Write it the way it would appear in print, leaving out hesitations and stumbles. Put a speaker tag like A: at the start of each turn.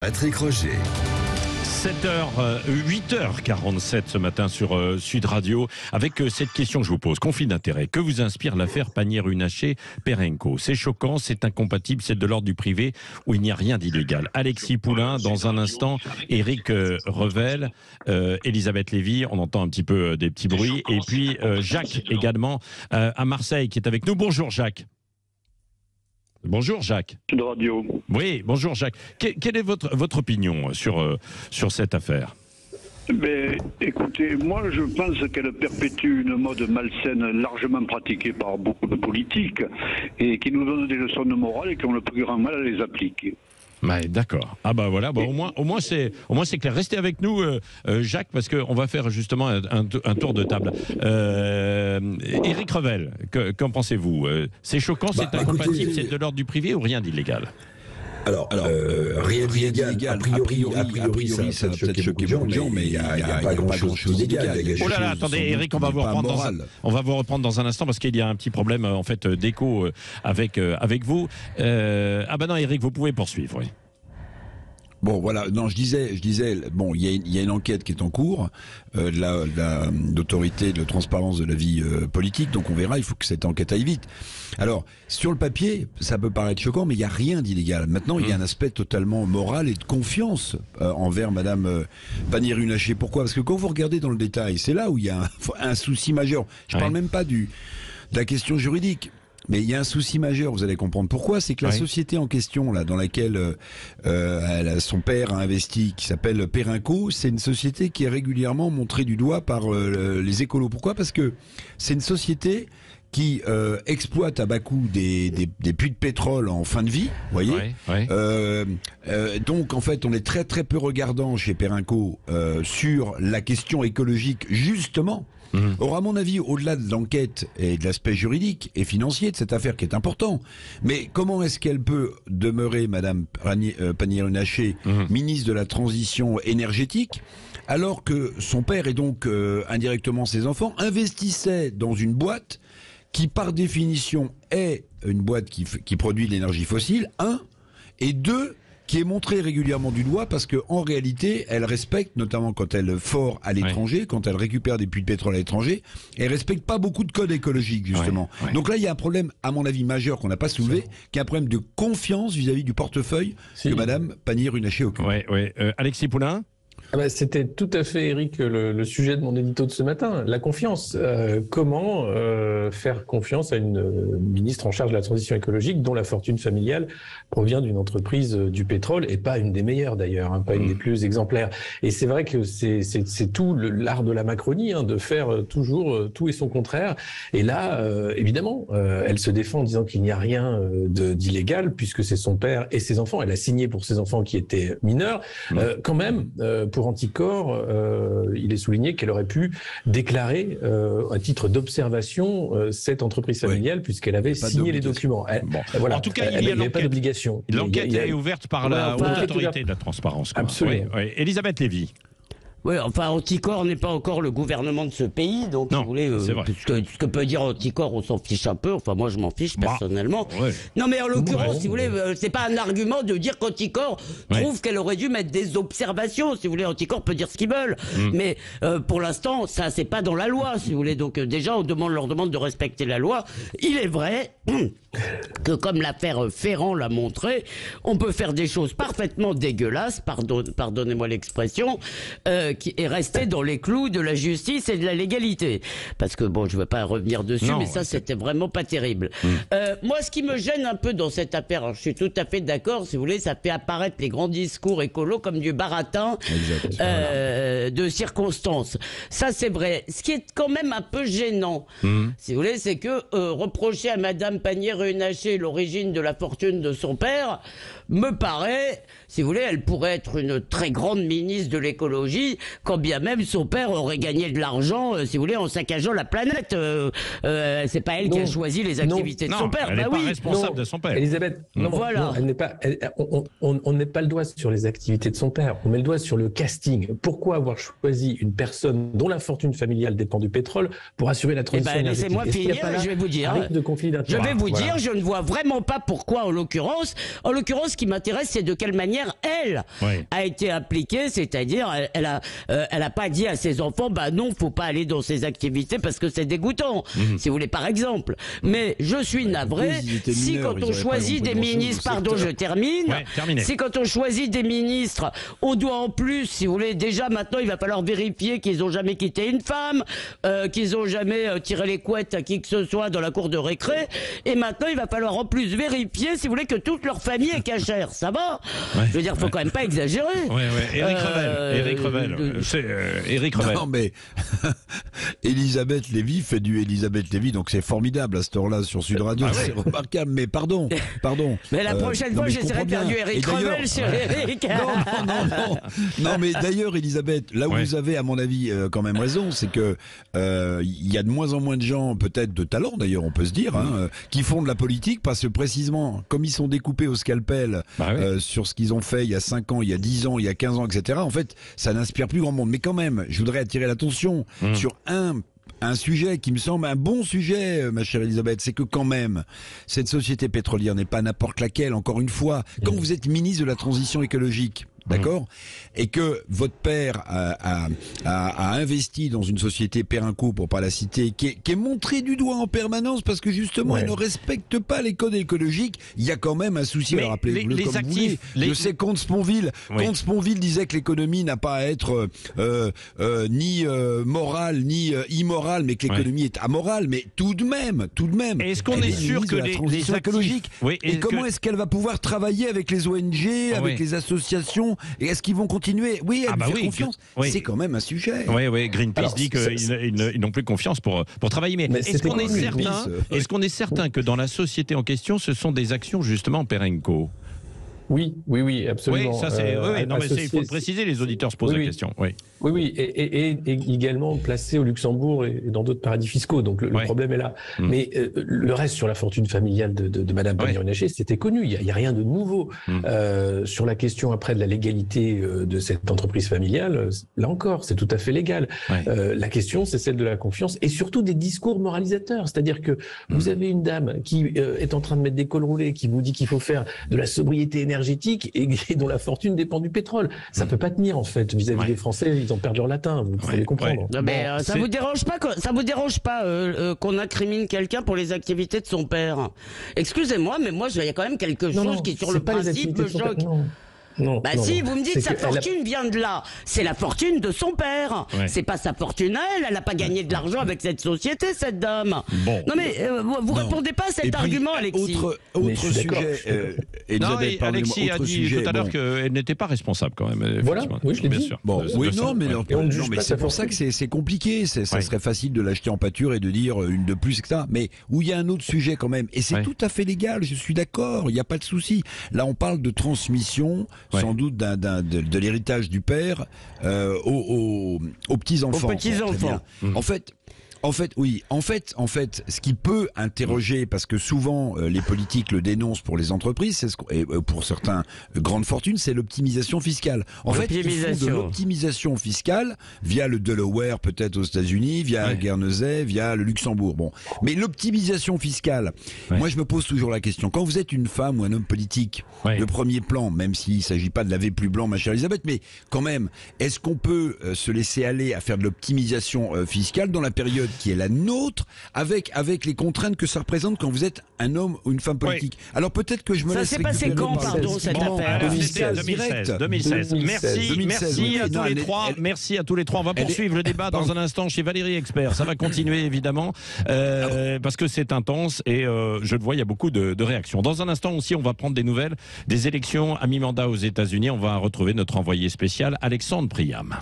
A: Patrick Roger.
B: 8h47 ce matin sur Sud Radio, avec cette question que je vous pose. Conflit d'intérêt. Que vous inspire l'affaire Pannier-Runacher-Perenco? C'est choquant, c'est incompatible, c'est de l'ordre du privé où il n'y a rien d'illégal. Alexis Poulain, dans un instant, Éric Revel, Elisabeth Lévy, on entend un petit peu des petits bruits, et puis Jacques également à Marseille qui est avec nous. Bonjour Jacques. Bonjour Jacques.
C: Sud Radio.
B: Oui, bonjour Jacques. Quelle est votre opinion sur cette affaire?
C: Mais écoutez, moi je pense qu'elle perpétue une mode malsaine largement pratiquée par beaucoup de politiques et qui nous donne des leçons de morale et qui ont le plus grand mal à les appliquer.
B: Ouais, d'accord. Ah bah voilà, bah au moins c'est clair. Restez avec nous, Jacques, parce qu'on va faire justement un tour de table. Éric Revel, qu'en pensez-vous? C'est choquant, c'est incompatible, c'est de l'ordre du privé ou rien d'illégal?
D: Alors, rien d'illégal. A priori, ça peut-être choquer beaucoup de gens, mais il n'y a pas grand-chose d'illégal.
B: Oh là là, attendez, Éric, on va vous reprendre dans un instant parce qu'il y a un petit problème en fait d'écho avec vous. Ah ben non, Éric, vous pouvez poursuivre. Oui.
D: Bon, voilà. Non, je disais. Bon, il y a une enquête qui est en cours d'autorité de transparence de la vie politique. Donc on verra. Il faut que cette enquête aille vite. Alors, sur le papier, ça peut paraître choquant, mais il y a rien d'illégal. Maintenant, il y a un aspect totalement moral et de confiance envers Madame Pannier-Runacher. Pourquoi? Parce que quand vous regardez dans le détail, c'est là où il y a un souci majeur. Je parle même pas de la question juridique. Mais il y a un souci majeur, vous allez comprendre pourquoi, c'est que la société en question, là, dans laquelle son père a investi, qui s'appelle Perenco, c'est une société qui est régulièrement montrée du doigt par les écolos. Pourquoi? Parce que c'est une société qui exploite à bas coût des puits de pétrole en fin de vie, vous voyez. Donc en fait, on est très très peu regardant chez Perenco sur la question écologique, justement. Or, à mon avis, au-delà de l'enquête et de l'aspect juridique et financier de cette affaire qui est important, mais comment est-ce qu'elle peut demeurer, Madame Pannier-Runacher, ministre de la Transition énergétique, alors que son père et donc indirectement ses enfants investissaient dans une boîte qui, par définition, est une boîte qui produit de l'énergie fossile, et deux, qui est montrée régulièrement du doigt parce que en réalité, elle respecte, notamment quand elle fore à l'étranger, quand elle récupère des puits de pétrole à l'étranger, elle respecte pas beaucoup de codes écologiques, justement. Donc là, il y a un problème, à mon avis, majeur qu'on n'a pas soulevé, qui est un problème de confiance vis-à-vis du portefeuille que Madame Pannier-Runacher occupe.
B: Alexis Poulain?
E: C'était tout à fait, Éric, le sujet de mon édito de ce matin. La confiance. Comment faire confiance à une ministre en charge de la transition écologique dont la fortune familiale provient d'une entreprise du pétrole et pas une des meilleures d'ailleurs, pas une des plus exemplaires. Et c'est vrai que c'est tout l'art de la Macronie, de faire toujours tout et son contraire. Et là, évidemment, elle se défend en disant qu'il n'y a rien d'illégal puisque c'est son père et ses enfants. Elle a signé pour ses enfants qui étaient mineurs. Quand même, pour Anticor, il est souligné qu'elle aurait pu déclarer à titre d'observation cette entreprise familiale puisqu'elle avait signé les documents. Voilà. En
B: tout cas, il n'y a
E: pas d'obligation.
B: L'enquête est ouverte par la autorité de la transparence.
E: Absolument.
B: Elisabeth Lévy.
F: Oui, enfin, Anticor n'est pas encore le gouvernement de ce pays, donc
B: non,
F: si vous voulez, ce que peut dire Anticor, on s'en fiche un peu. Enfin, moi, je m'en fiche personnellement. Non, mais en l'occurrence, si vous voulez, c'est pas un argument de dire qu'Anticor trouve qu'elle aurait dû mettre des observations. Si vous voulez, Anticor peut dire ce qu'ils veulent, mais pour l'instant, ça, c'est pas dans la loi, si vous voulez. Donc, déjà, on leur demande de respecter la loi. Il est vrai que, comme l'affaire Ferrand l'a montré, on peut faire des choses parfaitement dégueulasses, pardonnez-moi l'expression, qui est resté dans les clous de la justice et de la légalité. Parce que bon, je ne veux pas revenir dessus, mais ça, c'était vraiment pas terrible. Moi, ce qui me gêne un peu dans cette affaire, alors, je suis tout à fait d'accord, si vous voulez, ça fait apparaître les grands discours écolos comme du baratin de circonstances. Ça, c'est vrai. Ce qui est quand même un peu gênant, si vous voulez, c'est que reprocher à Madame Pannier-Runacher l'origine de la fortune de son père me paraît, si vous voulez, elle pourrait être une très grande ministre de l'écologie, quand bien même son père aurait gagné de l'argent, si vous voulez, en saccageant la planète. C'est pas elle qui a choisi les activités de son père.
B: Elle n'est pas responsable de son père.
E: Elisabeth, elle n'est pas. On ne met pas le doigt sur les activités de son père. On met le doigt sur le casting. Pourquoi avoir choisi une personne dont la fortune familiale dépend du pétrole pour assurer la transition énergétique?
F: Laissez-moi finir, je vais vous dire.
E: De conflit d'intérêts.
F: vais vous dire, je ne vois vraiment pas pourquoi, en l'occurrence, ce qui m'intéresse, c'est de quelle manière elle a été appliquée, c'est-à-dire, elle a pas dit à ses enfants, bah non, faut pas aller dans ces activités parce que c'est dégoûtant, si vous voulez, par exemple. Mais je suis navré, si quand on choisit des ministres, pardon, je termine, si quand on choisit des ministres, on doit en plus, si vous voulez, déjà maintenant, il va falloir vérifier qu'ils ont jamais quitté une femme, qu'ils ont jamais tiré les couettes à qui que ce soit dans la cour de récré, et maintenant, il va falloir en plus vérifier, si vous voulez, que toute leur famille est cachère. Ça va? Je veux dire, faut quand même pas exagérer.
B: Éric Revel. Éric Revel.
D: Non, mais Elisabeth Lévy fait du Elisabeth Lévy, donc c'est formidable à cette heure-là sur Sud Radio, c'est remarquable. Mais pardon.
F: Mais la prochaine fois, j'essaierai de faire du Éric Revel sur Éric.
D: Non, mais d'ailleurs, Elisabeth, là où vous avez, à mon avis, quand même raison, c'est que il y a de moins en moins de gens, peut-être de talent d'ailleurs, on peut se dire, qui font de la politique parce que précisément, comme ils sont découpés au scalpel sur ce qu'ils ont fait il y a 5 ans, il y a 10 ans, il y a 15 ans, etc. En fait, ça n'inspire plus grand monde. Mais quand même, je voudrais attirer l'attention sur un sujet qui me semble un bon sujet, ma chère Elisabeth, c'est que quand même, cette société pétrolière n'est pas n'importe laquelle, encore une fois. Quand vous êtes ministre de la transition écologique, d'accord, et que votre père a investi dans une société Perenco, pour pas la citer, qui est montrée du doigt en permanence parce que justement elle ne respecte pas les codes écologiques, il y a quand même un souci. Rappelez-vous comme actifs, vous voulez. Je sais Comte Sponville disait que l'économie n'a pas à être ni morale ni immorale, mais que l'économie est amorale. Mais tout de même.
B: Est-ce qu'on est sûr que les
D: écologiques et comment est-ce qu'elle va pouvoir travailler avec les ONG, avec les associations? Et est-ce qu'ils vont continuer? Oui, à lui faire confiance. C'est quand même un sujet.
B: Oui, Greenpeace dit qu'ils n'ont plus confiance pour travailler. Mais est-ce qu'on est certain que dans la société en question, ce sont des actions justement Perenco?
E: Oui, absolument.
B: Oui, ça c'est. Il faut le préciser, les auditeurs se posent la question.
E: Oui, et également placé au Luxembourg et dans d'autres paradis fiscaux. Donc le problème est là. Mais le reste sur la fortune familiale de Madame Pannier-Runacher, c'était connu. Il y a rien de nouveau sur la question après de la légalité de cette entreprise familiale. Là encore, c'est tout à fait légal. La question, c'est celle de la confiance et surtout des discours moralisateurs. C'est-à-dire que vous avez une dame qui est en train de mettre des cols roulés, qui vous dit qu'il faut faire de la sobriété énergétique et dont la fortune dépend du pétrole. Ça peut pas tenir en fait vis-à-vis des Français. Ils ont perdu leur latin. Vous pouvez comprendre.
F: Non, mais ça vous dérange pas qu'on incrimine quelqu'un pour les activités de son père? Excusez-moi, mais moi il y a quand même quelque chose qui sur le principe me choque. Non, si, vous me dites sa fortune vient de là. C'est la fortune de son père. C'est pas sa fortune à elle. Elle n'a pas gagné de l'argent avec cette société, cette dame. Non, mais vous répondez pas à cet argument, Alexis.
D: Autre sujet.
B: Alexis a dit tout à l'heure qu'elle n'était pas responsable quand même.
E: Voilà, oui, je l'ai dit.
B: Bien sûr.
D: Mais c'est pour ça que c'est compliqué. Ça serait facile de l'acheter en pâture et de dire une de plus, etc. Mais où il y a un autre sujet quand même. Et c'est tout à fait légal, je suis d'accord, il n'y a pas de souci. Là, on parle de transmission, sans doute de l'héritage du père aux petits-enfants.
F: Aux petits-enfants.
D: En fait, ce qui peut interroger, parce que souvent les politiques le dénoncent pour les entreprises, et pour certains grandes fortunes, c'est l'optimisation fiscale. En fait, ils font de l'optimisation fiscale via le Delaware, peut-être aux États-Unis, via Guernesey, via le Luxembourg. Bon, mais l'optimisation fiscale, moi je me pose toujours la question. Quand vous êtes une femme ou un homme politique de premier plan, même s'il ne s'agit pas de laver plus blanc, ma chère Elisabeth, mais quand même, est-ce qu'on peut se laisser aller à faire de l'optimisation fiscale dans la période qui est la nôtre, avec les contraintes que ça représente quand vous êtes un homme ou une femme politique. Alors peut-être que je me laisse...
F: Ça s'est passé quand, pardon, cette affaire?
B: 2016. Merci à tous les trois. Merci à tous les trois. On va poursuivre le débat dans un instant chez Valérie Expert. Ça va continuer évidemment parce que c'est intense et je le vois, il y a beaucoup de réactions. Dans un instant aussi, on va prendre des nouvelles des élections à mi-mandat aux États-Unis. On va retrouver notre envoyé spécial Alexandre Priam.